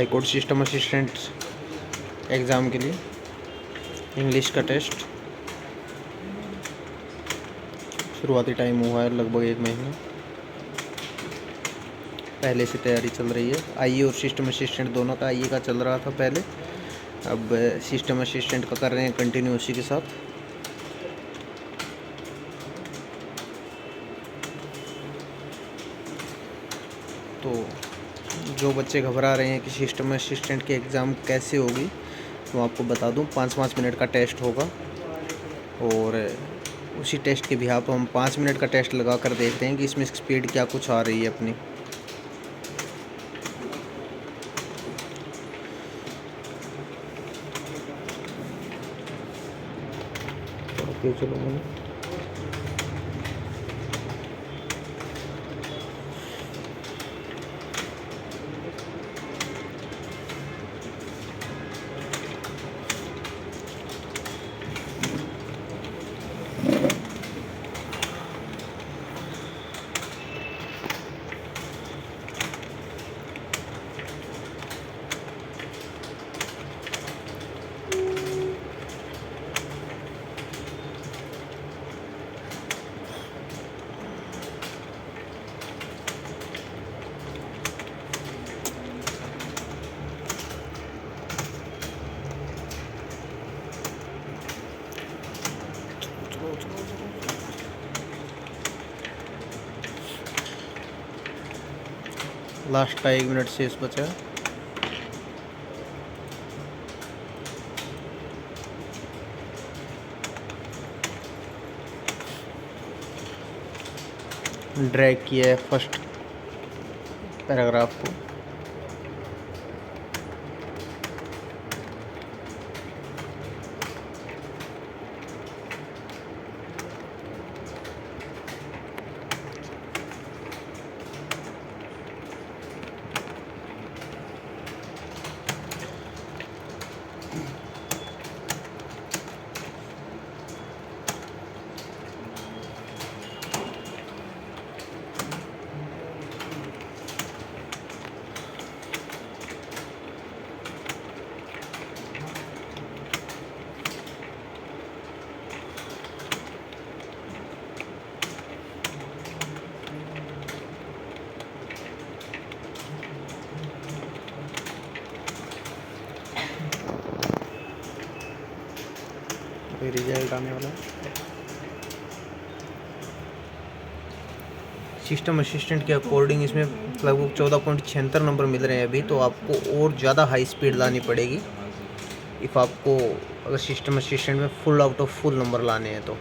High court system assistant exam के लिए English का टेस्ट। शुरुआती टाइम हुआ है लगभग 1 महीना पहले से तैयारी चल रही है। आईए और सिस्टम असिस्टेंट दोनों का आईए का चल रहा था पहले, अब सिस्टम असिस्टेंट का कर रहे हैं कंटिन्यू उसी के साथ। तो जो बच्चे घबरा रहे हैं कि सिस्टम असिस्टेंट की एग्ज़ाम कैसे होगी, तो आपको बता दूं 5-5 मिनट का टेस्ट होगा और उसी टेस्ट के बिहाफ पर हम 5 मिनट का टेस्ट लगा कर देखते हैं कि इसमें स्पीड क्या कुछ आ रही है अपनी। चलो मैंने लास्ट का 1 मिनट शेष बचा है। ड्रैग किया है फर्स्ट पैराग्राफ को। रिजल्ट आने वाला है। सिस्टम असिस्टेंट के अकॉर्डिंग इसमें लगभग 14.76 नंबर मिल रहे हैं अभी, तो आपको और ज़्यादा हाई स्पीड लानी पड़ेगी इफ़ आपको अगर सिस्टम असिस्टेंट में full out of full number लाने हैं तो।